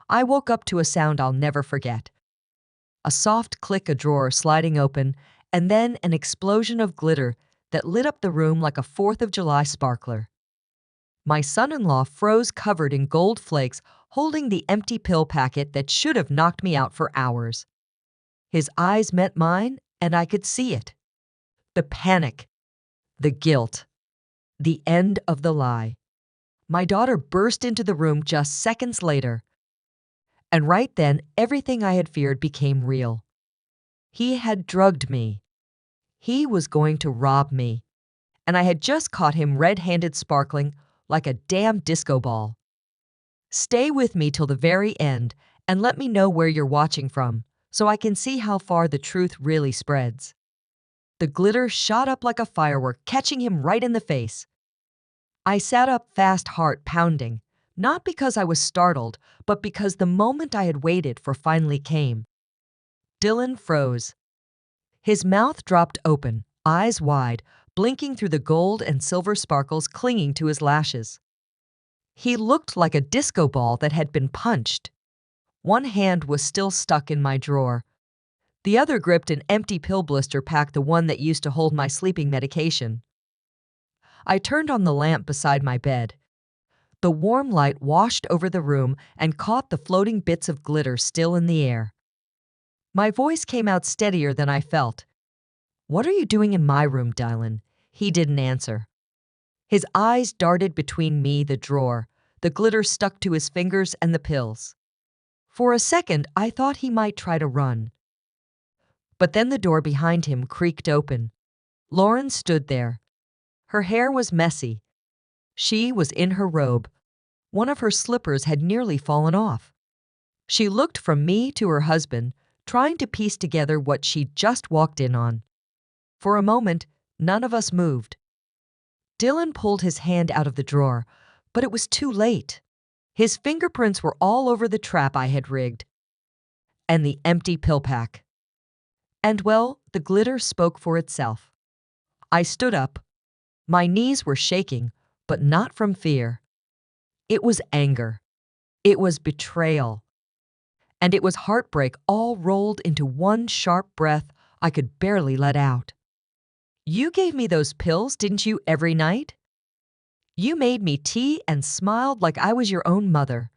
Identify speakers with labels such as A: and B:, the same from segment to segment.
A: I woke up to a sound I'll never forget. A soft click, a drawer sliding open, and then an explosion of glitter that lit up the room like a 4th of July sparkler. My son-in-law froze covered in gold flakes, holding the empty pill packet that should have knocked me out for hours. His eyes met mine, and I could see it. The panic, the guilt, the end of the lie. My daughter burst into the room just seconds later. And right then, everything I had feared became real. He had drugged me. He was going to rob me. And I had just caught him red-handed sparkling like a damn disco ball. Stay with me till the very end and let me know where you're watching from so I can see how far the truth really spreads. The glitter shot up like a firework, catching him right in the face. I sat up fast, heart pounding, not because I was startled, but because the moment I had waited for finally came. Dylan froze. His mouth dropped open, eyes wide, blinking through the gold and silver sparkles clinging to his lashes. He looked like a disco ball that had been punched. One hand was still stuck in my drawer. The other gripped an empty pill blister pack, the one that used to hold my sleeping medication. I turned on the lamp beside my bed. The warm light washed over the room and caught the floating bits of glitter still in the air. My voice came out steadier than I felt. "What are you doing in my room, Dylan?" He didn't answer. His eyes darted between me, the drawer, the glitter stuck to his fingers, and the pills. For a second, I thought he might try to run. But then the door behind him creaked open. Lauren stood there. Her hair was messy. She was in her robe. One of her slippers had nearly fallen off. She looked from me to her husband, trying to piece together what she'd just walked in on. For a moment, none of us moved. Dylan pulled his hand out of the drawer, but it was too late. His fingerprints were all over the trap I had rigged. And the empty pill pack. And well, the glitter spoke for itself. I stood up. My knees were shaking, but not from fear. It was anger. It was betrayal. And it was heartbreak all rolled into one sharp breath I could barely let out. "You gave me those pills, didn't you, every night? You made me tea and smiled like I was your own mother."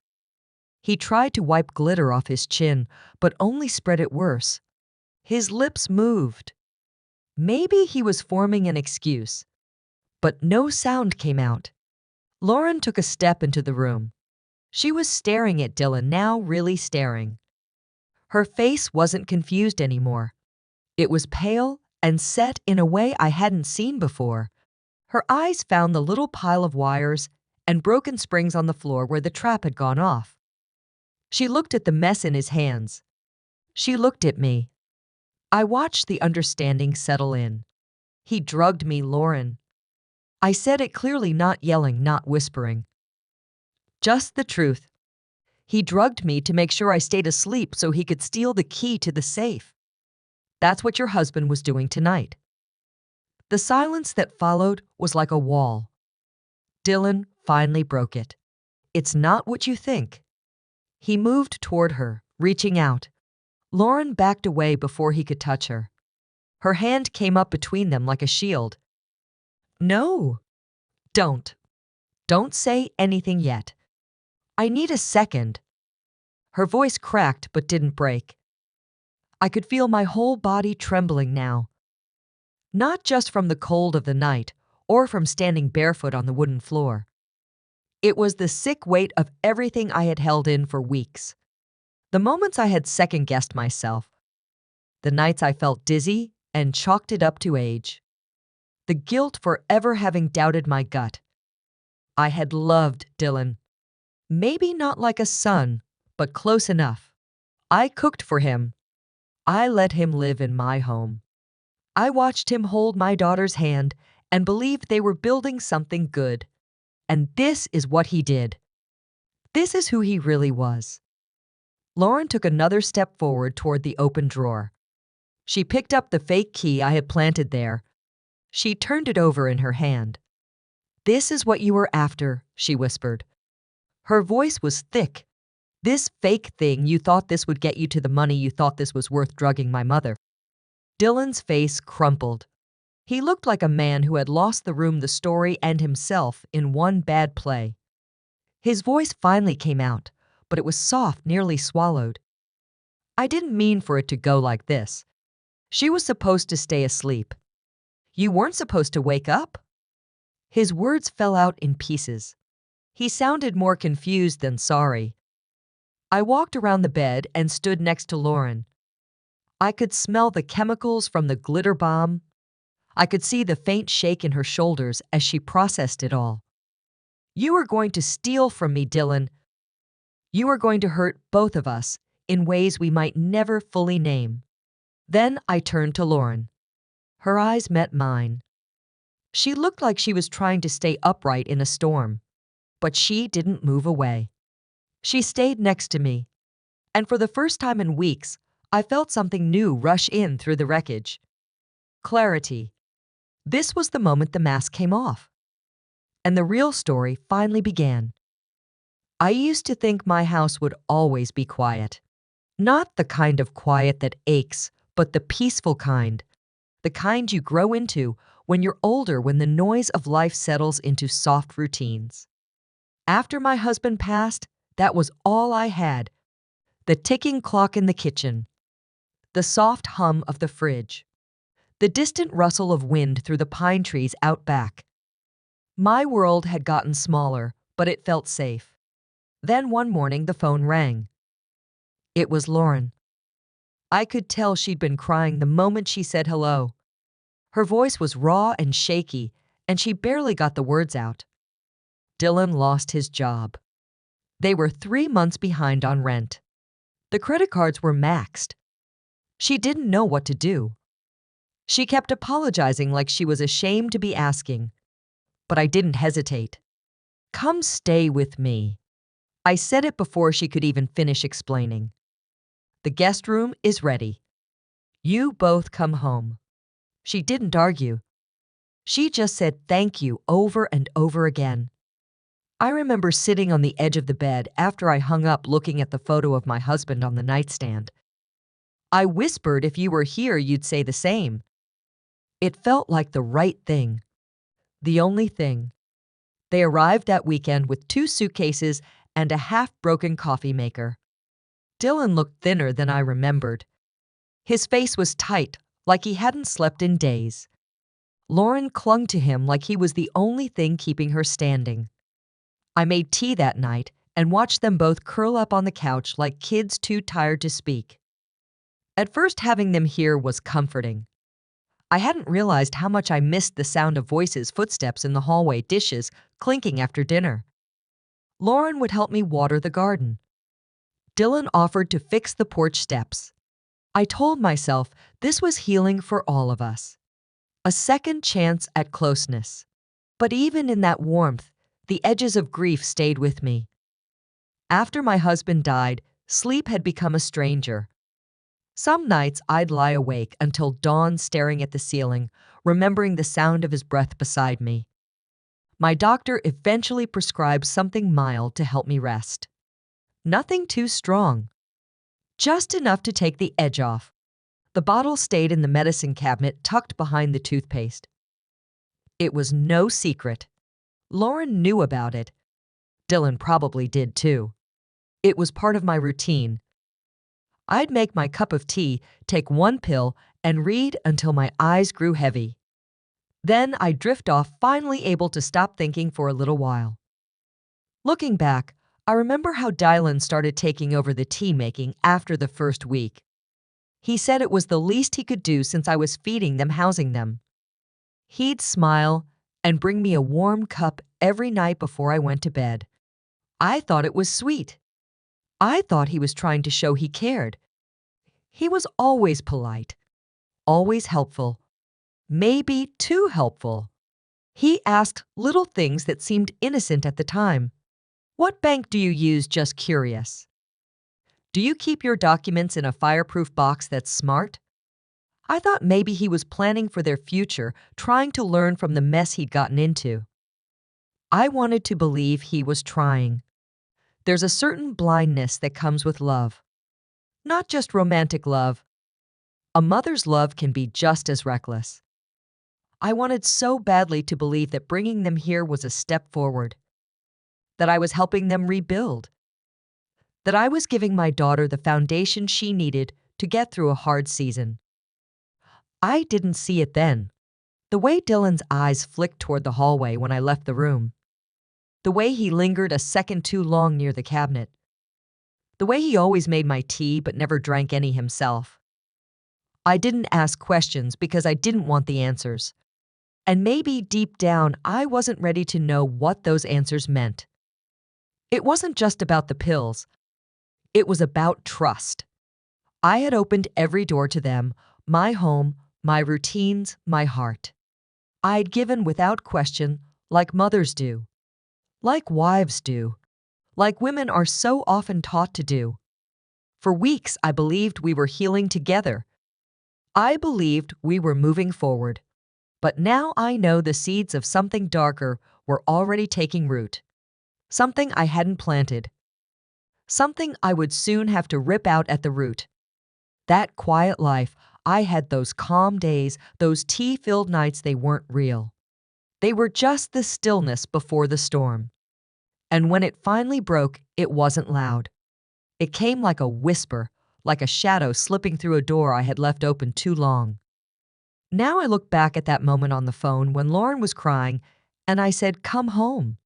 A: He tried to wipe glitter off his chin, but only spread it worse. His lips moved. Maybe he was forming an excuse. But no sound came out. Lauren took a step into the room. She was staring at Dylan now, really staring. Her face wasn't confused anymore. It was pale and set in a way I hadn't seen before. Her eyes found the little pile of wires and broken springs on the floor where the trap had gone off. She looked at the mess in his hands. She looked at me. I watched the understanding settle in. "He drugged me, Lauren." I said it clearly, not yelling, not whispering. Just the truth. He drugged me to make sure I stayed asleep so he could steal the key to the safe. That's what your husband was doing tonight. The silence that followed was like a wall. Dylan finally broke it. "It's not what you think." He moved toward her, reaching out. Lauren backed away before he could touch her. Her hand came up between them like a shield. "No, don't. Don't say anything yet. I need a second." Her voice cracked but didn't break. I could feel my whole body trembling now. Not just from the cold of the night or from standing barefoot on the wooden floor. It was the sick weight of everything I had held in for weeks. The moments I had second-guessed myself. The nights I felt dizzy and chalked it up to age. The guilt for ever having doubted my gut. I had loved Dylan. Maybe not like a son, but close enough. I cooked for him. I let him live in my home. I watched him hold my daughter's hand and believed they were building something good. And this is what he did. This is who he really was. Lauren took another step forward toward the open drawer. She picked up the fake key I had planted there. She turned it over in her hand. "This is what you were after," she whispered. Her voice was thick, This fake thing, you thought this would get you to the money, you thought this was worth drugging my mother. Dylan's face crumpled. He looked like a man who had lost the room, the story, and himself in one bad play. His voice finally came out, but it was soft, nearly swallowed. I didn't mean for it to go like this. She was supposed to stay asleep. You weren't supposed to wake up. His words fell out in pieces. He sounded more confused than sorry. I walked around the bed and stood next to Lauren. I could smell the chemicals from the glitter bomb. I could see the faint shake in her shoulders as she processed it all. You were going to steal from me, Dylan. You were going to hurt both of us in ways we might never fully name. Then I turned to Lauren. Her eyes met mine. She looked like she was trying to stay upright in a storm, but she didn't move away. She stayed next to me, and for the first time in weeks, I felt something new rush in through the wreckage. Clarity. This was the moment the mask came off, and the real story finally began. I used to think my house would always be quiet. Not the kind of quiet that aches, but the peaceful kind. The kind you grow into when you're older, when the noise of life settles into soft routines. After my husband passed, that was all I had. The ticking clock in the kitchen, the soft hum of the fridge, the distant rustle of wind through the pine trees out back. My world had gotten smaller, but it felt safe. Then one morning the phone rang. It was Lauren. I could tell she'd been crying the moment she said hello. Her voice was raw and shaky, and she barely got the words out. Dylan lost his job. They were 3 months behind on rent. The credit cards were maxed. She didn't know what to do. She kept apologizing like she was ashamed to be asking. But I didn't hesitate. Come stay with me. I said it before she could even finish explaining. The guest room is ready. You both come home. She didn't argue. She just said thank you over and over again. I remember sitting on the edge of the bed after I hung up looking at the photo of my husband on the nightstand. I whispered if you were here you'd say the same. It felt like the right thing. The only thing. They arrived that weekend with 2 suitcases and a half-broken coffee maker. Dylan looked thinner than I remembered. His face was tight, like he hadn't slept in days. Lauren clung to him like he was the only thing keeping her standing. I made tea that night and watched them both curl up on the couch like kids too tired to speak. At first, having them here was comforting. I hadn't realized how much I missed the sound of voices, footsteps in the hallway, dishes clinking after dinner. Lauren would help me water the garden. Dylan offered to fix the porch steps. I told myself this was healing for all of us. A second chance at closeness. But even in that warmth, the edges of grief stayed with me. After my husband died, sleep had become a stranger. Some nights I'd lie awake until dawn staring at the ceiling, remembering the sound of his breath beside me. My doctor eventually prescribed something mild to help me rest. Nothing too strong. Just enough to take the edge off. The bottle stayed in the medicine cabinet tucked behind the toothpaste. It was no secret. Lauren knew about it. Dylan probably did too. It was part of my routine. I'd make my cup of tea, take 1 pill, and read until my eyes grew heavy. Then I'd drift off, finally able to stop thinking for a little while. Looking back, I remember how Dylan started taking over the tea making after the first week. He said it was the least he could do since I was feeding them, housing them. He'd smile and bring me a warm cup every night before I went to bed. I thought it was sweet. I thought he was trying to show he cared. He was always polite, always helpful, maybe too helpful. He asked little things that seemed innocent at the time. What bank do you use? Just curious. Do you keep your documents in a fireproof box that's smart? I thought maybe he was planning for their future, trying to learn from the mess he'd gotten into. I wanted to believe he was trying. There's a certain blindness that comes with love. Not just romantic love. A mother's love can be just as reckless. I wanted so badly to believe that bringing them here was a step forward, that I was helping them rebuild, that I was giving my daughter the foundation she needed to get through a hard season. I didn't see it then. The way Dylan's eyes flicked toward the hallway when I left the room, the way he lingered a second too long near the cabinet, the way he always made my tea but never drank any himself. I didn't ask questions because I didn't want the answers. And maybe deep down, I wasn't ready to know what those answers meant. It wasn't just about the pills. It was about trust. I had opened every door to them, my home, my routines, my heart. I'd given without question, like mothers do, like wives do, like women are so often taught to do. For weeks, I believed we were healing together. I believed we were moving forward. But now I know the seeds of something darker were already taking root. Something I hadn't planted. Something I would soon have to rip out at the root. That quiet life, I had those calm days, those tea-filled nights, they weren't real. They were just the stillness before the storm. And when it finally broke, it wasn't loud. It came like a whisper, like a shadow slipping through a door I had left open too long. Now I look back at that moment on the phone when Lauren was crying and I said, "Come home."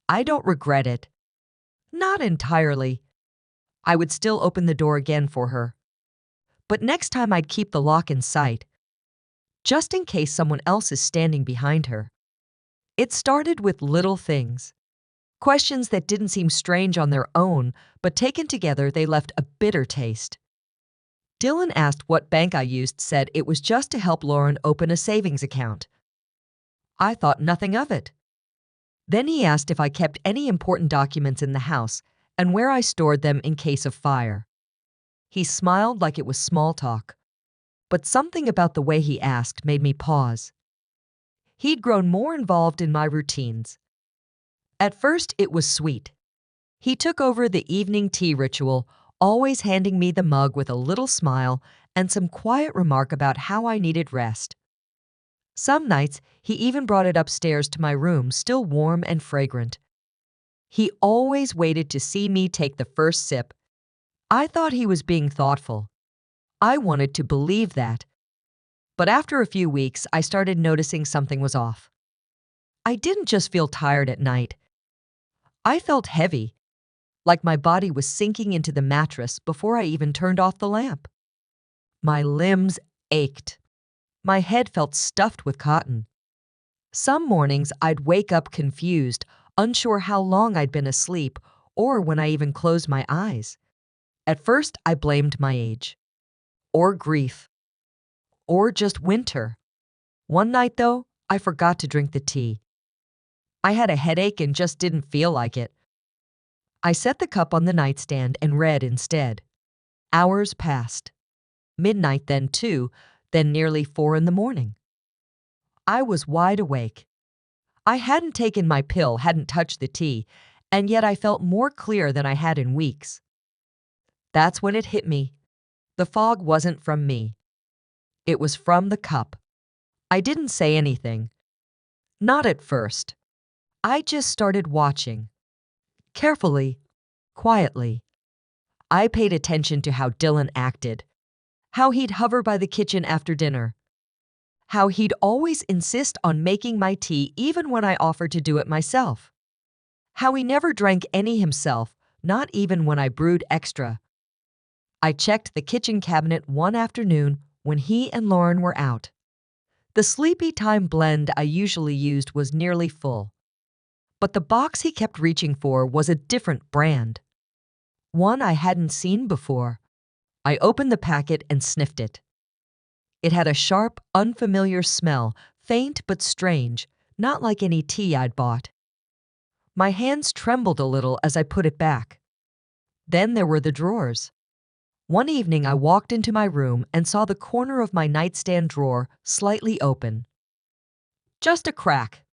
A: I don't regret it. Not entirely. I would still open the door again for her. But next time I'd keep the lock in sight, just in case someone else is standing behind her. It started with little things. Questions that didn't seem strange on their own, but taken together they left a bitter taste. Dylan asked what bank I used, said it was just to help Lauren open a savings account. I thought nothing of it. Then he asked if I kept any important documents in the house and where I stored them in case of fire. He smiled like it was small talk, but something about the way he asked made me pause. He'd grown more involved in my routines. At first, it was sweet. He took over the evening tea ritual, always handing me the mug with a little smile and some quiet remark about how I needed rest. Some nights, he even brought it upstairs to my room, still warm and fragrant. He always waited to see me take the first sip. I thought he was being thoughtful. I wanted to believe that. But after a few weeks, I started noticing something was off. I didn't just feel tired at night. I felt heavy, like my body was sinking into the mattress before I even turned off the lamp. My limbs ached. My head felt stuffed with cotton. Some mornings I'd wake up confused, unsure how long I'd been asleep or when I even closed my eyes. At first, I blamed my age, or grief, or just winter. One night, though, I forgot to drink the tea. I had a headache and just didn't feel like it. I set the cup on the nightstand and read instead. Hours passed. Midnight, then 2, then nearly 4 in the morning. I was wide awake. I hadn't taken my pill, hadn't touched the tea, and yet I felt more clear than I had in weeks. That's when it hit me. The fog wasn't from me. It was from the cup. I didn't say anything. Not at first. I just started watching. Carefully, quietly. I paid attention to how Dylan acted, how he'd hover by the kitchen after dinner, how he'd always insist on making my tea even when I offered to do it myself, how he never drank any himself, not even when I brewed extra. I checked the kitchen cabinet one afternoon when he and Lauren were out. The Sleepy Time blend I usually used was nearly full, but the box he kept reaching for was a different brand, one I hadn't seen before. I opened the packet and sniffed it. It had a sharp, unfamiliar smell, faint but strange, not like any tea I'd bought. My hands trembled a little as I put it back. Then there were the drawers. One evening I walked into my room and saw the corner of my nightstand drawer slightly open. Just a crack.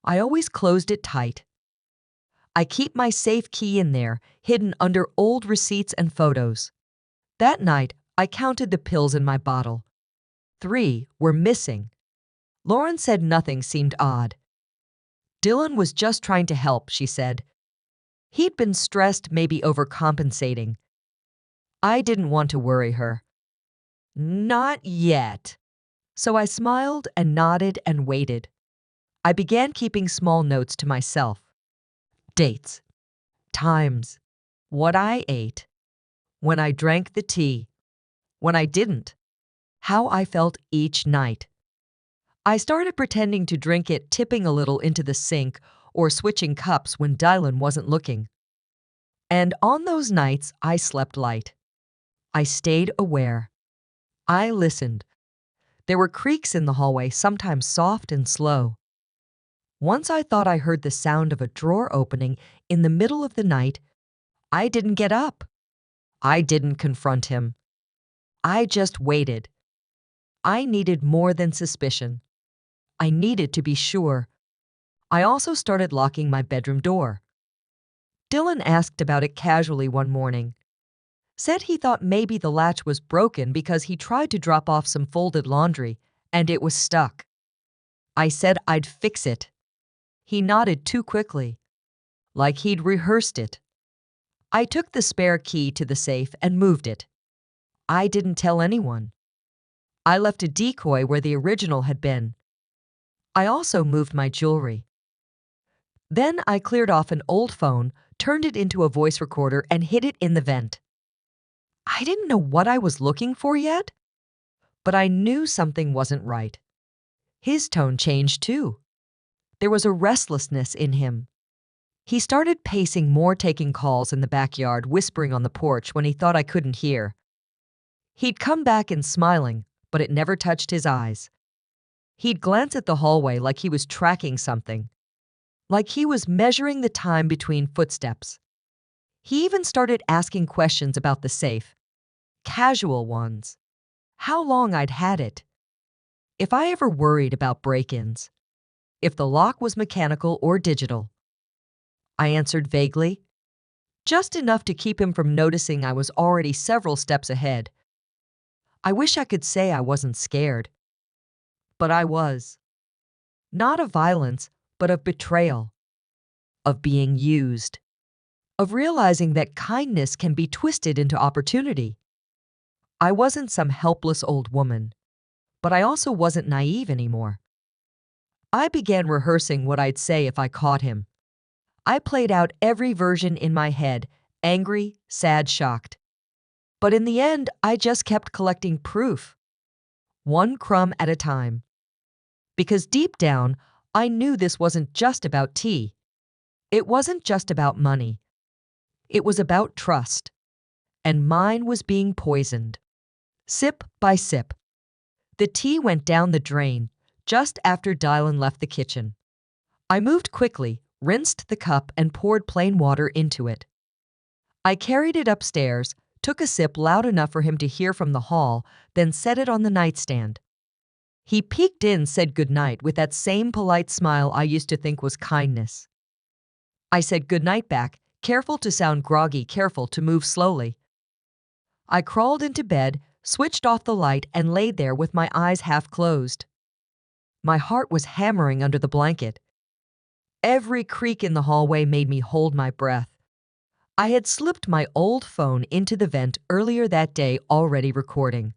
A: I always closed it tight. I keep my safe key in there, hidden under old receipts and photos. That night, I counted the pills in my bottle. 3 were missing. Lauren said nothing seemed odd. Dylan was just trying to help, she said. He'd been stressed, maybe overcompensating. I didn't want to worry her. Not yet. So I smiled and nodded and waited. I began keeping small notes to myself. Dates, times, what I ate, when I drank the tea, when I didn't, how I felt each night. I started pretending to drink it, tipping a little into the sink or switching cups when Dylan wasn't looking. And on those nights, I slept light. I stayed aware. I listened. There were creaks in the hallway, sometimes soft and slow. Once I thought I heard the sound of a drawer opening in the middle of the night. I didn't get up. I didn't confront him. I just waited. I needed more than suspicion. I needed to be sure. I also started locking my bedroom door. Dylan asked about it casually one morning. Said he thought maybe the latch was broken because he tried to drop off some folded laundry and it was stuck. I said I'd fix it. He nodded too quickly, like he'd rehearsed it. I took the spare key to the safe and moved it. I didn't tell anyone. I left a decoy where the original had been. I also moved my jewelry. Then I cleared off an old phone, turned it into a voice recorder, and hid it in the vent. I didn't know what I was looking for yet, but I knew something wasn't right. His tone changed too. There was a restlessness in him. He started pacing more, taking calls in the backyard, whispering on the porch when he thought I couldn't hear. He'd come back and smiling, but it never touched his eyes. He'd glance at the hallway like he was tracking something, like he was measuring the time between footsteps. He even started asking questions about the safe, casual ones. How long I'd had it. If I ever worried about break-ins. If the lock was mechanical or digital. I answered vaguely, just enough to keep him from noticing I was already several steps ahead. I wish I could say I wasn't scared. But I was. Not of violence, but of betrayal. Of being used. Of realizing that kindness can be twisted into opportunity. I wasn't some helpless old woman, but I also wasn't naive anymore. I began rehearsing what I'd say if I caught him. I played out every version in my head, angry, sad, shocked. But in the end, I just kept collecting proof, one crumb at a time. Because deep down, I knew this wasn't just about tea. It wasn't just about money. It was about trust. And mine was being poisoned. Sip by sip. The tea went down the drain just after Dylan left the kitchen. I moved quickly, rinsed the cup, and poured plain water into it. I carried it upstairs, took a sip loud enough for him to hear from the hall, then set it on the nightstand. He peeked in, said goodnight with that same polite smile I used to think was kindness. I said goodnight back, careful to sound groggy, careful to move slowly. I crawled into bed, switched off the light, and laid there with my eyes half closed. My heart was hammering under the blanket. Every creak in the hallway made me hold my breath. I had slipped my old phone into the vent earlier that day, already recording.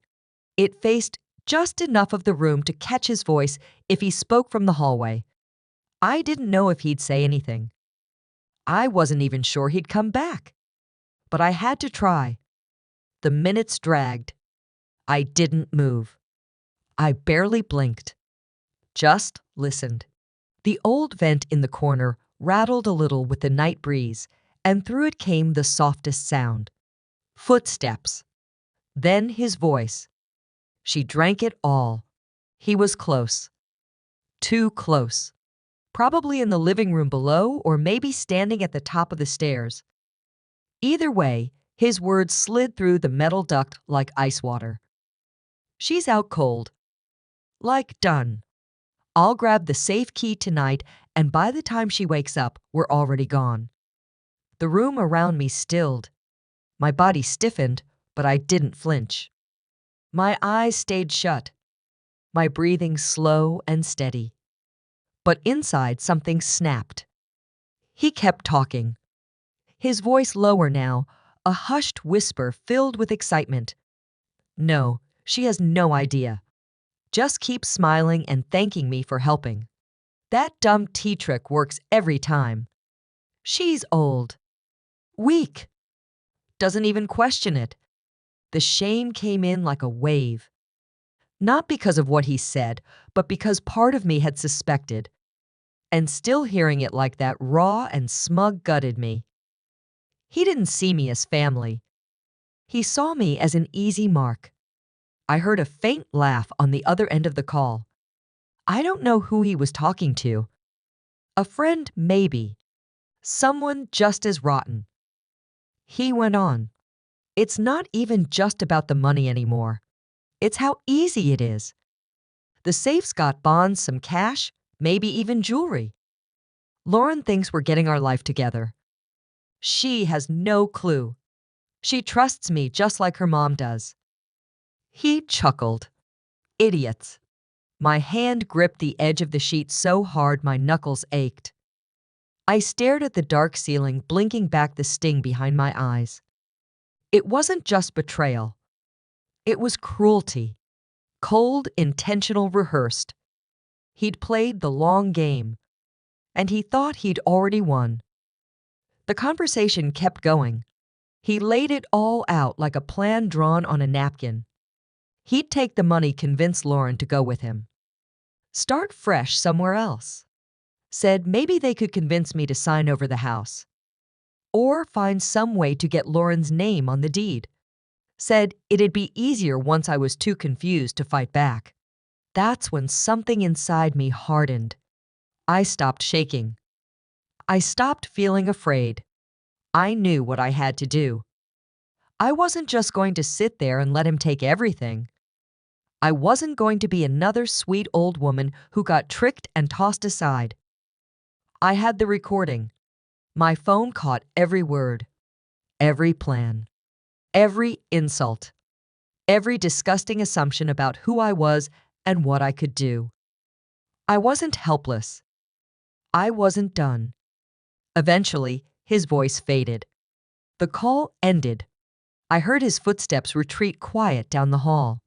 A: It faced just enough of the room to catch his voice if he spoke from the hallway. I didn't know if he'd say anything. I wasn't even sure he'd come back. But I had to try. The minutes dragged. I didn't move. I barely blinked. Just listened. The old vent in the corner rattled a little with the night breeze, and through it came the softest sound. Footsteps. Then his voice. She drank it all. He was close. Too close. Probably in the living room below, or maybe standing at the top of the stairs. Either way, his words slid through the metal duct like ice water. She's out cold. Like done. I'll grab the safe key tonight, and by the time she wakes up, we're already gone. The room around me stilled. My body stiffened, but I didn't flinch. My eyes stayed shut, my breathing slow and steady. But inside, something snapped. He kept talking, his voice lower now, a hushed whisper filled with excitement. No, she has no idea. Just keep smiling and thanking me for helping. That dumb tea trick works every time. She's old, weak, doesn't even question it. The shame came in like a wave. Not because of what he said, but because part of me had suspected. And still hearing it like that raw and smug gutted me. He didn't see me as family. He saw me as an easy mark. I heard a faint laugh on the other end of the call. I don't know who he was talking to. A friend, maybe. Someone just as rotten. He went on. It's not even just about the money anymore. It's how easy it is. The safe's got bonds, some cash, maybe even jewelry. Lauren thinks we're getting our life together. She has no clue. She trusts me just like her mom does. He chuckled. Idiots. My hand gripped the edge of the sheet so hard my knuckles ached. I stared at the dark ceiling, blinking back the sting behind my eyes. It wasn't just betrayal. It was cruelty. Cold, intentional, rehearsed. He'd played the long game, and he thought he'd already won. The conversation kept going. He laid it all out like a plan drawn on a napkin. He'd take the money, convince Lauren to go with him. Start fresh somewhere else. Said maybe they could convince me to sign over the house. Or find some way to get Lauren's name on the deed. Said it'd be easier once I was too confused to fight back. That's when something inside me hardened. I stopped shaking. I stopped feeling afraid. I knew what I had to do. I wasn't just going to sit there and let him take everything. I wasn't going to be another sweet old woman who got tricked and tossed aside. I had the recording. My phone caught every word, every plan, every insult, every disgusting assumption about who I was and what I could do. I wasn't helpless. I wasn't done. Eventually, his voice faded. The call ended. I heard his footsteps retreat quiet down the hall.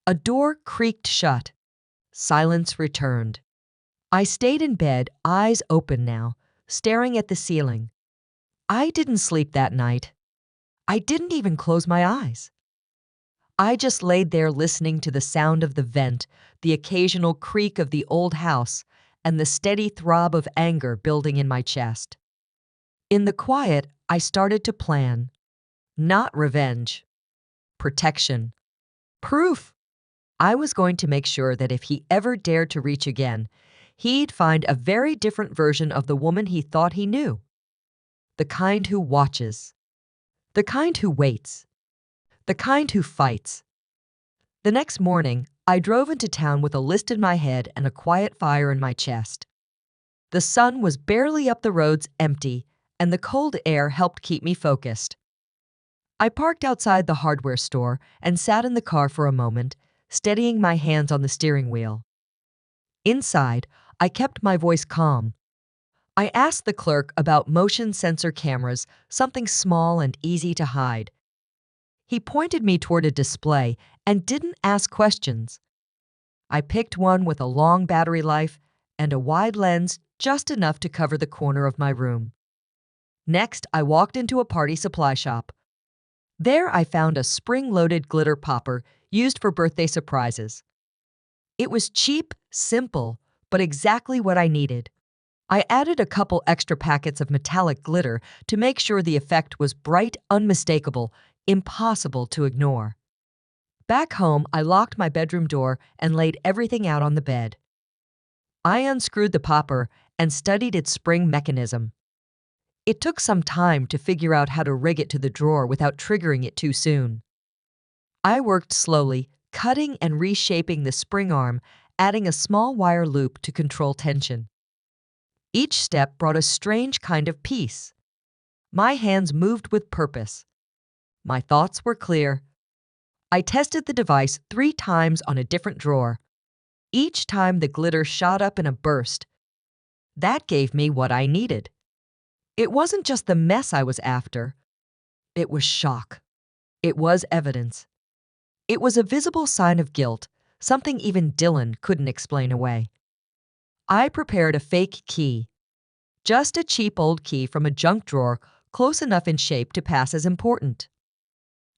A: A door creaked shut. Silence returned. I stayed in bed, eyes open now, staring at the ceiling. I didn't sleep that night. I didn't even close my eyes. I just laid there listening to the sound of the vent, the occasional creak of the old house, and the steady throb of anger building in my chest. In the quiet, I started to plan. Not revenge. Protection. Proof. I was going to make sure that if he ever dared to reach again, he'd find a very different version of the woman he thought he knew. The kind who watches. The kind who waits. The kind who fights. The next morning, I drove into town with a list in my head and a quiet fire in my chest. The sun was barely up the roads, empty, and the cold air helped keep me focused. I parked outside the hardware store and sat in the car for a moment, steadying my hands on the steering wheel. Inside, I kept my voice calm. I asked the clerk about motion sensor cameras, something small and easy to hide. He pointed me toward a display and didn't ask questions. I picked one with a long battery life and a wide lens just enough to cover the corner of my room. Next, I walked into a party supply shop. There I found a spring-loaded glitter popper used for birthday surprises. It was cheap, simple, but exactly what I needed. I added a couple extra packets of metallic glitter to make sure the effect was bright, unmistakable, impossible to ignore. Back home, I locked my bedroom door and laid everything out on the bed. I unscrewed the popper and studied its spring mechanism. It took some time to figure out how to rig it to the drawer without triggering it too soon. I worked slowly, cutting and reshaping the spring arm, adding a small wire loop to control tension. Each step brought a strange kind of peace. My hands moved with purpose. My thoughts were clear. I tested the device 3 times on a different drawer. Each time the glitter shot up in a burst. That gave me what I needed. It wasn't just the mess I was after. It was shock. It was evidence. It was a visible sign of guilt, something even Dylan couldn't explain away. I prepared a fake key. Just a cheap old key from a junk drawer close enough in shape to pass as important.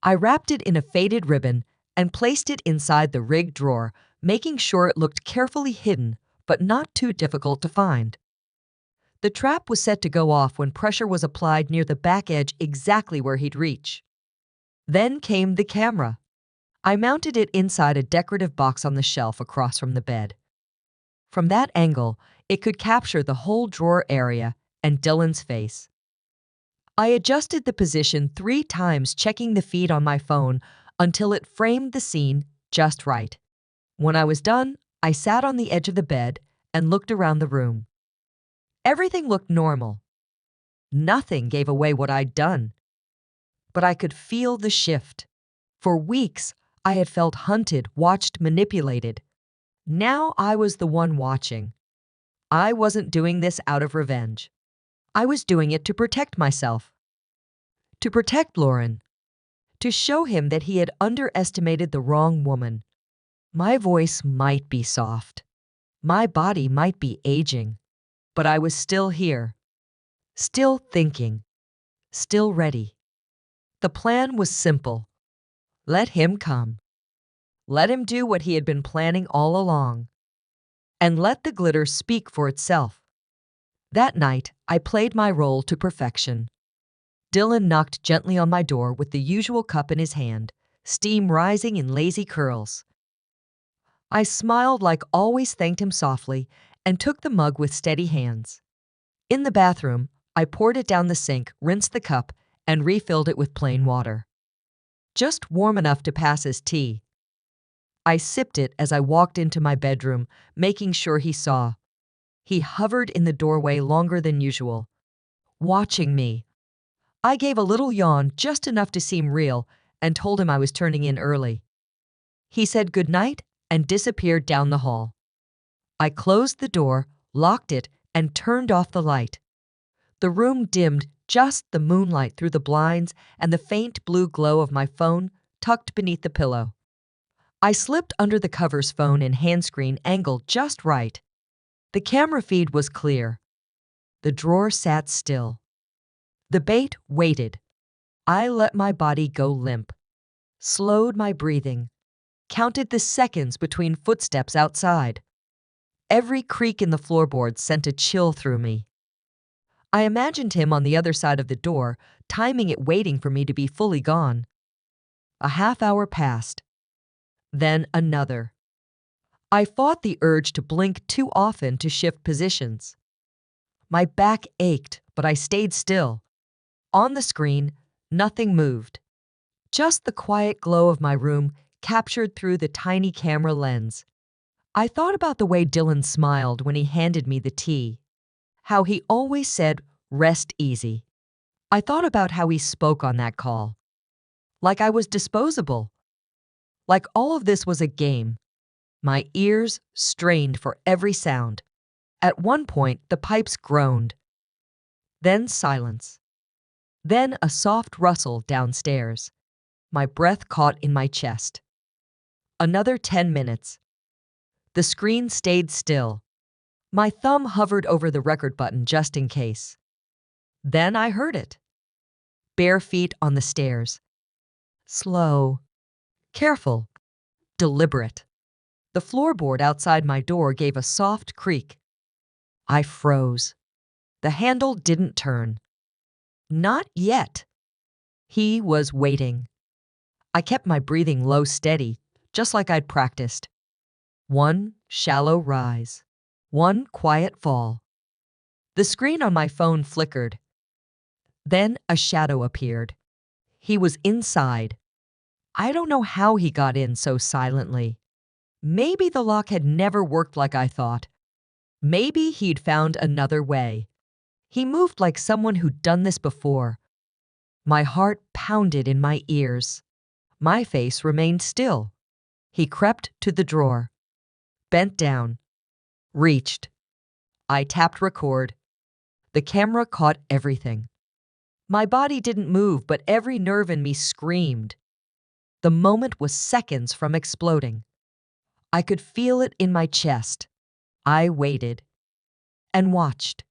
A: I wrapped it in a faded ribbon and placed it inside the rigged drawer, making sure it looked carefully hidden but not too difficult to find. The trap was set to go off when pressure was applied near the back edge exactly where he'd reach. Then came the camera. I mounted it inside a decorative box on the shelf across from the bed. From that angle, it could capture the whole drawer area and Dylan's face. I adjusted the position 3 times, checking the feed on my phone until it framed the scene just right. When I was done, I sat on the edge of the bed and looked around the room. Everything looked normal. Nothing gave away what I'd done. But I could feel the shift. For weeks, I had felt hunted, watched, manipulated. Now I was the one watching. I wasn't doing this out of revenge. I was doing it to protect myself. To protect Lauren. To show him that he had underestimated the wrong woman. My voice might be soft. My body might be aging. But I was still here. Still thinking. Still ready. The plan was simple. Let him come. Let him do what he had been planning all along. And let the glitter speak for itself. That night, I played my role to perfection. Dylan knocked gently on my door with the usual cup in his hand, steam rising in lazy curls. I smiled, like always, thanked him softly, and took the mug with steady hands. In the bathroom, I poured it down the sink, rinsed the cup, and refilled it with plain water. Just warm enough to pass as tea. I sipped it as I walked into my bedroom, making sure he saw. He hovered in the doorway longer than usual, watching me. I gave a little yawn, just enough to seem real, and told him I was turning in early. He said goodnight and disappeared down the hall. I closed the door, locked it, and turned off the light. The room dimmed, just the moonlight through the blinds and the faint blue glow of my phone tucked beneath the pillow. I slipped under the covers, phone and handscreen angled just right. The camera feed was clear. The drawer sat still. The bait waited. I let my body go limp, slowed my breathing, counted the seconds between footsteps outside. Every creak in the floorboards sent a chill through me. I imagined him on the other side of the door, timing it, waiting for me to be fully gone. A half-hour passed. Then another. I fought the urge to blink too often, to shift positions. My back ached, but I stayed still. On the screen, nothing moved. Just the quiet glow of my room captured through the tiny camera lens. I thought about the way Dylan smiled when he handed me the tea. How he always said, "Rest easy." I thought about how he spoke on that call. Like I was disposable. Like all of this was a game. My ears strained for every sound. At one point, the pipes groaned. Then silence. Then a soft rustle downstairs. My breath caught in my chest. Another 10 minutes. The screen stayed still. My thumb hovered over the record button just in case. Then I heard it. Bare feet on the stairs. Slow. Careful. Deliberate. The floorboard outside my door gave a soft creak. I froze. The handle didn't turn. Not yet. He was waiting. I kept my breathing low, steady, just like I'd practiced. One shallow rise. One quiet fall. The screen on my phone flickered. Then a shadow appeared. He was inside. I don't know how he got in so silently. Maybe the lock had never worked like I thought. Maybe he'd found another way. He moved like someone who'd done this before, My heart pounded in my ears. My face remained still. He crept to the drawer, bent down, reached. I tapped record. The camera caught everything. My body didn't move, but every nerve in me screamed. The moment was seconds from exploding. I could feel it in my chest. I waited and watched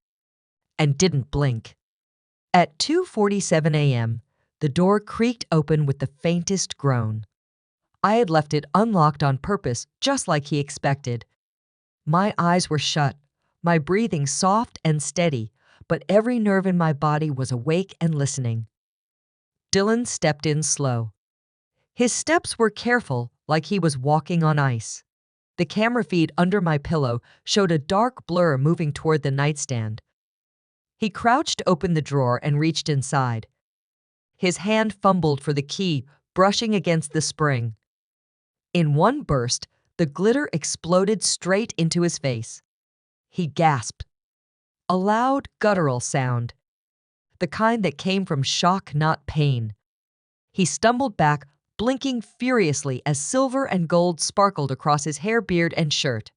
A: and didn't blink. At 2:47 a.m., the door creaked open with the faintest groan. I had left it unlocked on purpose, just like he expected. My eyes were shut, my breathing soft and steady, but every nerve in my body was awake and listening. Dylan stepped in slow. His steps were careful, like he was walking on ice. The camera feed under my pillow showed a dark blur moving toward the nightstand. He crouched open the drawer and reached inside. His hand fumbled for the key, brushing against the spring. In one burst, the glitter exploded straight into his face. He gasped. A loud, guttural sound, the kind that came from shock, not pain. He stumbled back, blinking furiously as silver and gold sparkled across his hair, beard, and shirt.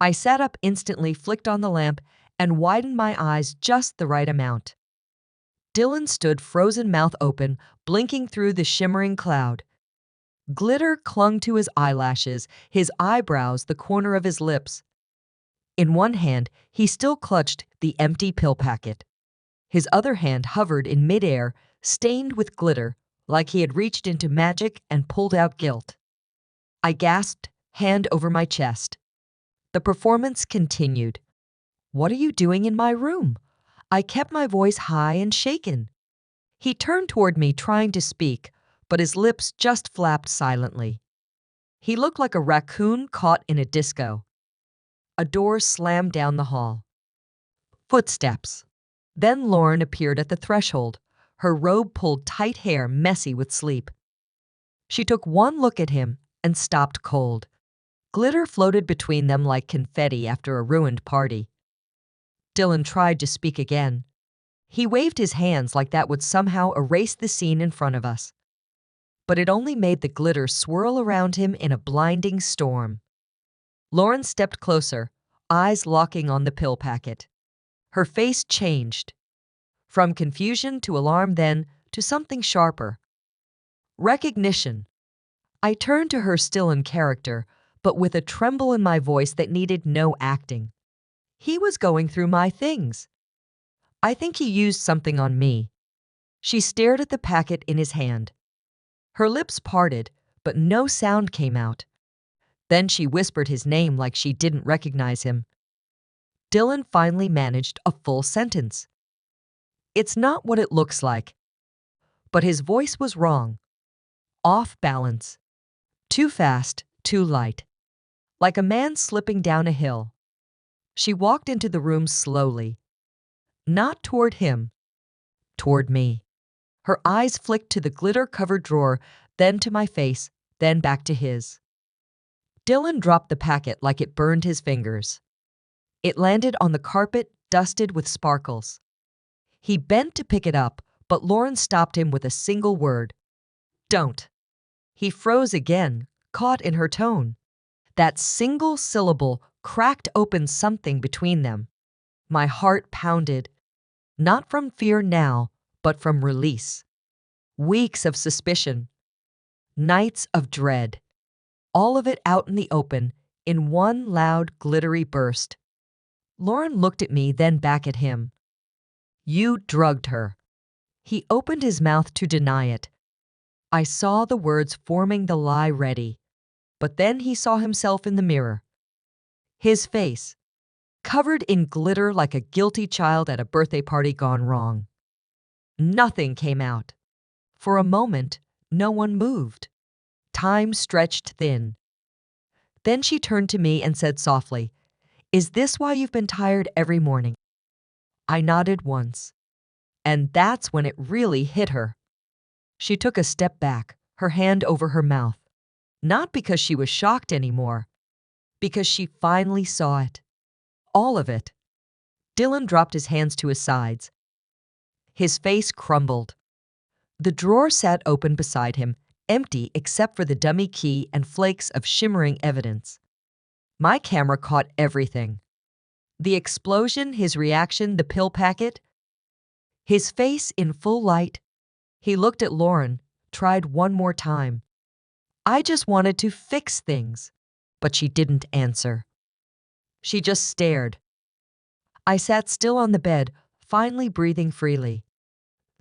A: I sat up instantly, flicked on the lamp, and widened my eyes just the right amount. Dylan stood frozen, mouth open, blinking through the shimmering cloud. Glitter clung to his eyelashes, his eyebrows, the corner of his lips. In one hand, he still clutched the empty pill packet. His other hand hovered in midair, stained with glitter, like he had reached into magic and pulled out guilt. I gasped, hand over my chest. The performance continued. "What are you doing in my room?" I kept my voice high and shaken. He turned toward me, trying to speak, but his lips just flapped silently. He looked like a raccoon caught in a disco. A door slammed down the hall. Footsteps. Then Lauren appeared at the threshold, her robe pulled tight, hair messy with sleep. She took one look at him and stopped cold. Glitter floated between them like confetti after a ruined party. Dylan tried to speak again. He waved his hands like that would somehow erase the scene in front of us. But it only made the glitter swirl around him in a blinding storm. Lauren stepped closer, eyes locking on the pill packet. Her face changed. From confusion to alarm, then to something sharper. Recognition. I turned to her, still in character, but with a tremble in my voice that needed no acting. He was going through my things. I think he used something on me. She stared at the packet in his hand. Her lips parted, but no sound came out. Then she whispered his name like she didn't recognize him. Dylan finally managed a full sentence. "It's not what it looks like." But his voice was wrong. Off balance. Too fast, too light. Like a man slipping down a hill. She walked into the room slowly. Not toward him. Toward me. Her eyes flicked to the glitter-covered drawer, then to my face, then back to his. Dylan dropped the packet like it burned his fingers. It landed on the carpet, dusted with sparkles. He bent to pick it up, but Lauren stopped him with a single word. "Don't." He froze again, caught in her tone. That single syllable cracked open something between them. My heart pounded, not from fear now, but from release. Weeks of suspicion, nights of dread, all of it out in the open in one loud, glittery burst. Lauren looked at me, then back at him. "You drugged her." He opened his mouth to deny it. I saw the words forming the lie ready, but then he saw himself in the mirror. His face, covered in glitter like a guilty child at a birthday party gone wrong. Nothing came out. For a moment, no one moved. Time stretched thin. Then she turned to me and said softly, "Is this why you've been tired every morning?" I nodded once. And that's when it really hit her. She took a step back, her hand over her mouth. Not because she was shocked anymore, because she finally saw it. All of it. Dylan dropped his hands to his sides. His face crumbled. The drawer sat open beside him, empty except for the dummy key and flakes of shimmering evidence. My camera caught everything. The explosion, his reaction, the pill packet. His face in full light. He looked at Lauren, tried one more time. I just wanted to fix things, but she didn't answer. She just stared. I sat still on the bed, finally breathing freely.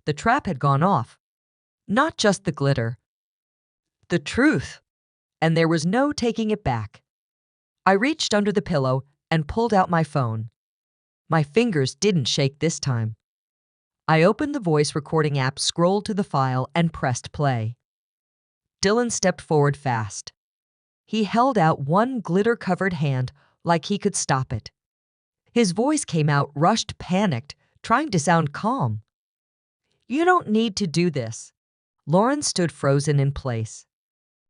A: The trap had gone off. Not just the glitter. The truth. And there was no taking it back. I reached under the pillow and pulled out my phone. My fingers didn't shake this time. I opened the voice recording app, scrolled to the file, and pressed play. Dylan stepped forward fast. He held out one glitter-covered hand like he could stop it. His voice came out rushed, panicked, trying to sound calm. "You don't need to do this." Lauren stood frozen in place.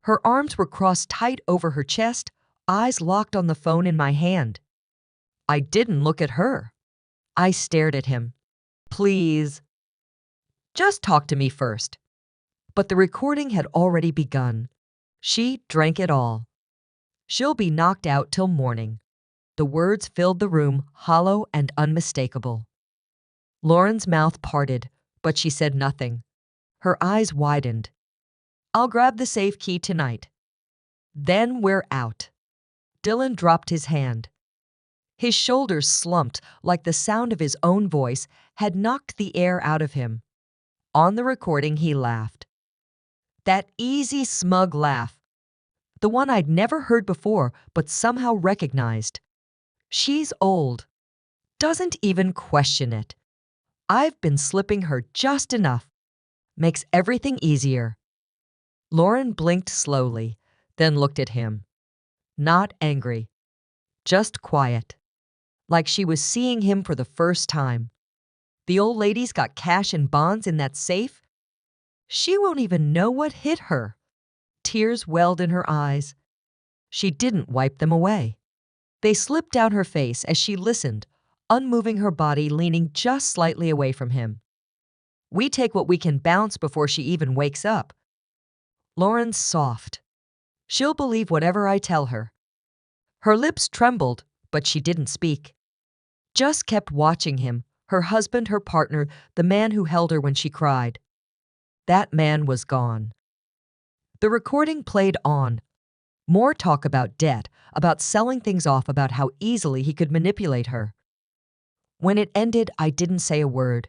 A: Her arms were crossed tight over her chest, eyes locked on the phone in my hand. I didn't look at her. I stared at him. "Please, just talk to me first." But the recording had already begun. She drank it all. "She'll be knocked out till morning." The words filled the room, hollow and unmistakable. Lauren's mouth parted, but she said nothing. Her eyes widened. "I'll grab the safe key tonight. Then we're out." Dylan dropped his hand. His shoulders slumped like the sound of his own voice had knocked the air out of him. On the recording, he laughed. That easy, smug laugh. The one I'd never heard before, but somehow recognized. She's old. Doesn't even question it. I've been slipping her just enough. Makes everything easier. Lauren blinked slowly, then looked at him. Not angry. Just quiet. Like she was seeing him for the first time. The old lady's got cash and bonds in that safe. She won't even know what hit her. Tears welled in her eyes. She didn't wipe them away. They slipped down her face as she listened, unmoving her body, leaning just slightly away from him. We take what we can bounce before she even wakes up. Lauren's soft. She'll believe whatever I tell her. Her lips trembled, but she didn't speak. Just kept watching him, her husband, her partner, the man who held her when she cried. That man was gone. The recording played on. More talk about debt, about selling things off, about how easily he could manipulate her. When it ended, I didn't say a word.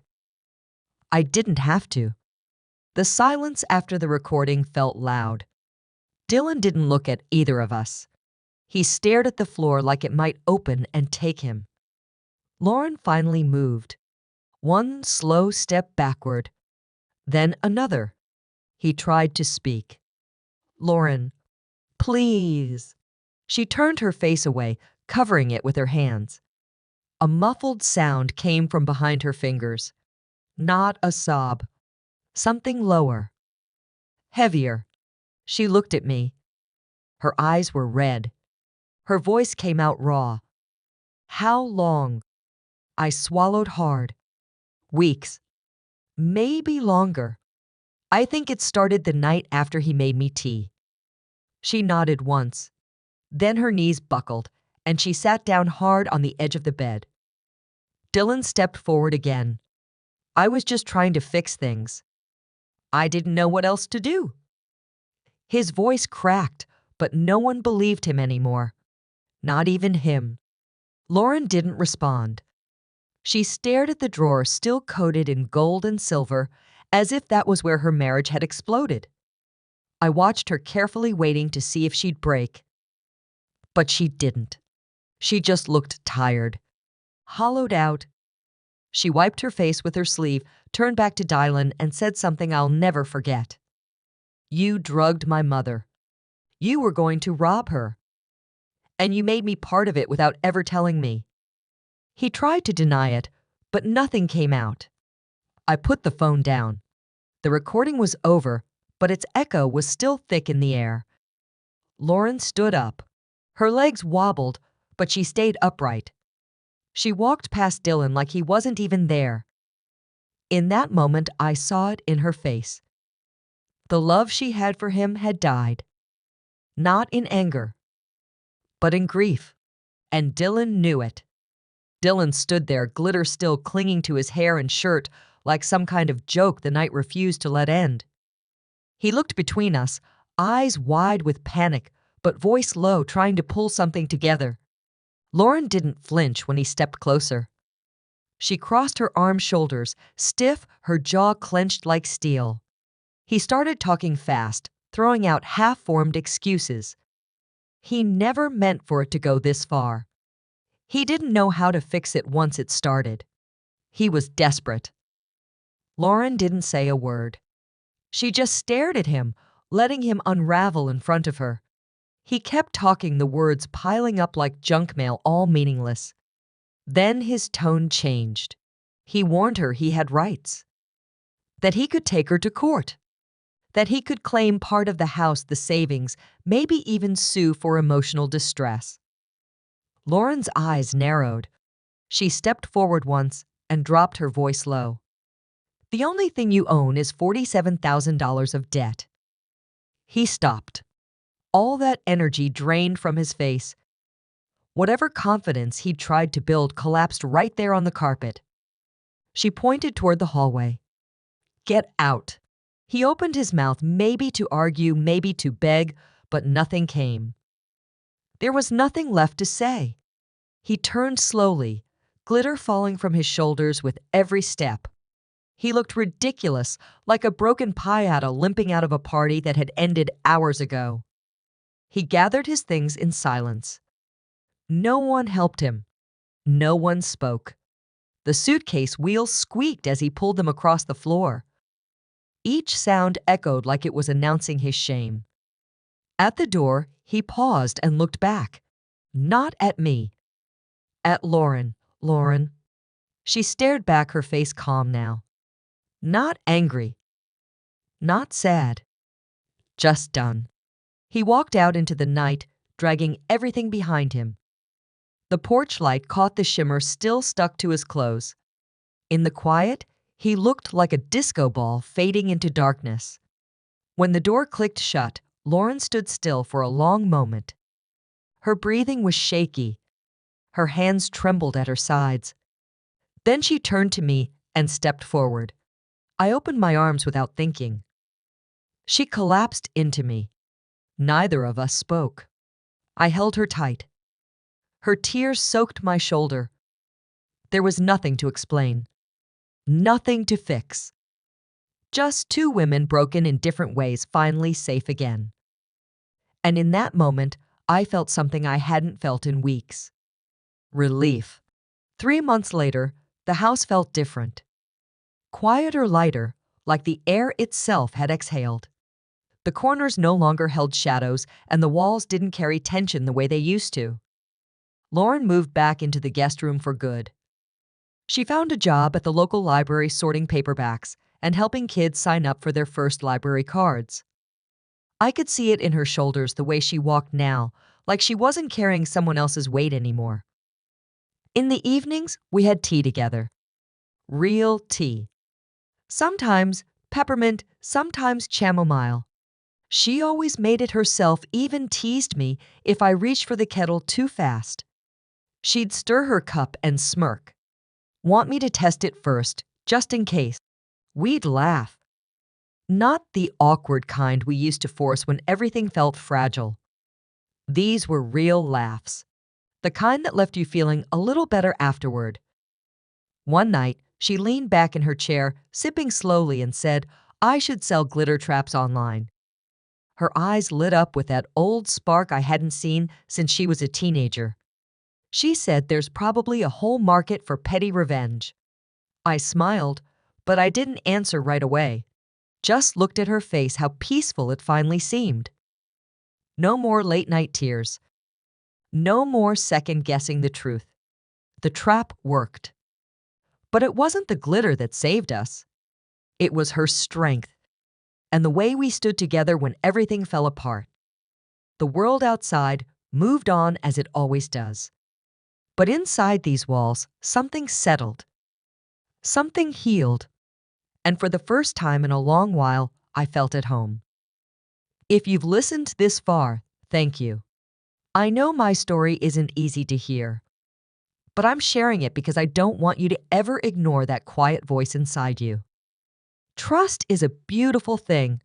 A: I didn't have to. The silence after the recording felt loud. Dylan didn't look at either of us. He stared at the floor like it might open and take him. Lauren finally moved. One slow step backward. Then another. He tried to speak. "Lauren, please." She turned her face away, covering it with her hands. A muffled sound came from behind her fingers. Not a sob. Something lower. Heavier. She looked at me. Her eyes were red. Her voice came out raw. "How long?" I swallowed hard. "Weeks. Maybe longer. I think it started the night after he made me tea." She nodded once. Then her knees buckled, and she sat down hard on the edge of the bed. Dylan stepped forward again. I was just trying to fix things. I didn't know what else to do. His voice cracked, but no one believed him anymore. Not even him. Lauren didn't respond. She stared at the drawer still coated in gold and silver, as if that was where her marriage had exploded. I watched her carefully, waiting to see if she'd break. But she didn't. She just looked tired. Hollowed out. She wiped her face with her sleeve, turned back to Dylan, and said something I'll never forget. "You drugged my mother. You were going to rob her. And you made me part of it without ever telling me." He tried to deny it, but nothing came out. I put the phone down. The recording was over, but its echo was still thick in the air. Lauren stood up. Her legs wobbled, but she stayed upright. She walked past Dylan like he wasn't even there. In that moment, I saw it in her face. The love she had for him had died, not in anger, but in grief, and Dylan knew it. Dylan stood there, glitter still clinging to his hair and shirt like some kind of joke the night refused to let end. He looked between us, eyes wide with panic, but voice low, trying to pull something together. Lauren didn't flinch when he stepped closer. She crossed her arms, shoulders, stiff, her jaw clenched like steel. He started talking fast, throwing out half-formed excuses. He never meant for it to go this far. He didn't know how to fix it once it started. He was desperate. Lauren didn't say a word. She just stared at him, letting him unravel in front of her. He kept talking, the words piling up like junk mail, all meaningless. Then his tone changed. He warned her he had rights. That he could take her to court. That he could claim part of the house, the savings, maybe even sue for emotional distress. Lauren's eyes narrowed. She stepped forward once and dropped her voice low. The only thing you own is $47,000 of debt. He stopped. All that energy drained from his face. Whatever confidence he'd tried to build collapsed right there on the carpet. She pointed toward the hallway. Get out. He opened his mouth, maybe to argue, maybe to beg, but nothing came. There was nothing left to say. He turned slowly, glitter falling from his shoulders with every step. He looked ridiculous, like a broken piñata limping out of a party that had ended hours ago. He gathered his things in silence. No one helped him. No one spoke. The suitcase wheels squeaked as he pulled them across the floor. Each sound echoed like it was announcing his shame. At the door, he paused and looked back. Not at me. At Lauren. Lauren. She stared back, her face calm now. Not angry. Not sad. Just done. He walked out into the night, dragging everything behind him. The porch light caught the shimmer still stuck to his clothes. In the quiet, he looked like a disco ball fading into darkness. When the door clicked shut, Lauren stood still for a long moment. Her breathing was shaky. Her hands trembled at her sides. Then she turned to me and stepped forward. I opened my arms without thinking. She collapsed into me. Neither of us spoke. I held her tight. Her tears soaked my shoulder. There was nothing to explain. Nothing to fix. Just two women broken in different ways, finally safe again. And in that moment, I felt something I hadn't felt in weeks. Relief. 3 months later, the house felt different. Quieter, lighter, like the air itself had exhaled. The corners no longer held shadows, and the walls didn't carry tension the way they used to. Lauren moved back into the guest room for good. She found a job at the local library sorting paperbacks and helping kids sign up for their first library cards. I could see it in her shoulders, the way she walked now, like she wasn't carrying someone else's weight anymore. In the evenings, we had tea together. Real tea. Sometimes peppermint, sometimes chamomile. She always made it herself, even teased me if I reached for the kettle too fast. She'd stir her cup and smirk. Want me to test it first, just in case. We'd laugh. Not the awkward kind we used to force when everything felt fragile. These were real laughs. The kind that left you feeling a little better afterward. One night, she leaned back in her chair, sipping slowly, and said, I should sell glitter traps online. Her eyes lit up with that old spark I hadn't seen since she was a teenager. She said there's probably a whole market for petty revenge. I smiled, but I didn't answer right away. Just looked at her face, how peaceful it finally seemed. No more late-night tears. No more second-guessing the truth. The trap worked. But it wasn't the glitter that saved us. It was her strength, and the way we stood together when everything fell apart. The world outside moved on as it always does. But inside these walls, something settled. Something healed. And for the first time in a long while, I felt at home. If you've listened this far, thank you. I know my story isn't easy to hear, but I'm sharing it because I don't want you to ever ignore that quiet voice inside you. Trust is a beautiful thing,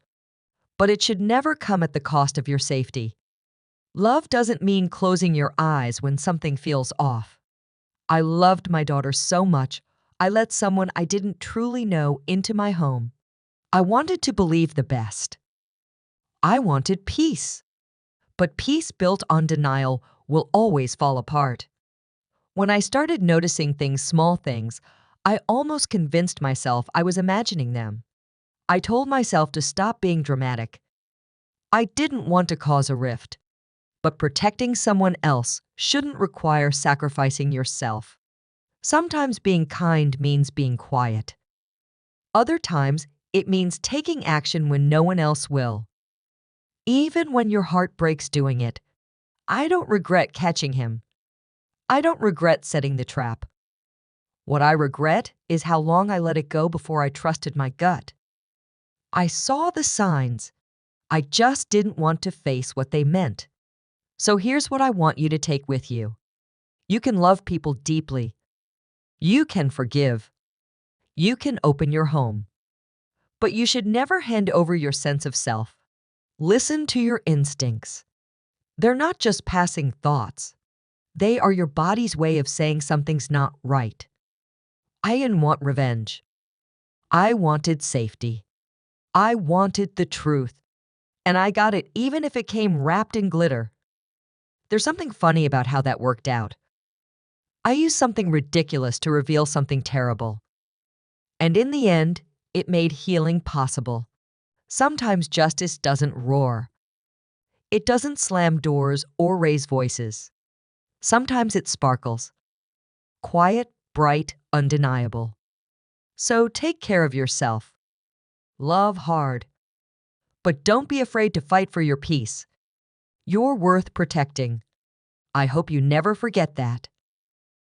A: but it should never come at the cost of your safety. Love doesn't mean closing your eyes when something feels off. I loved my daughter so much, I let someone I didn't truly know into my home. I wanted to believe the best. I wanted peace. But peace built on denial will always fall apart. When I started noticing small things, I almost convinced myself I was imagining them. I told myself to stop being dramatic. I didn't want to cause a rift, but protecting someone else shouldn't require sacrificing yourself. Sometimes being kind means being quiet. Other times, it means taking action when no one else will. Even when your heart breaks doing it, I don't regret catching him. I don't regret setting the trap. What I regret is how long I let it go before I trusted my gut. I saw the signs. I just didn't want to face what they meant. So here's what I want you to take with you. You can love people deeply. You can forgive. You can open your home. But you should never hand over your sense of self. Listen to your instincts. They're not just passing thoughts. They are your body's way of saying something's not right. I didn't want revenge. I wanted safety. I wanted the truth. And I got it even if it came wrapped in glitter. There's something funny about how that worked out. I used something ridiculous to reveal something terrible. And in the end, it made healing possible. Sometimes justice doesn't roar. It doesn't slam doors or raise voices. Sometimes it sparkles. Quiet, bright, undeniable. So take care of yourself. Love hard. But don't be afraid to fight for your peace. You're worth protecting. I hope you never forget that.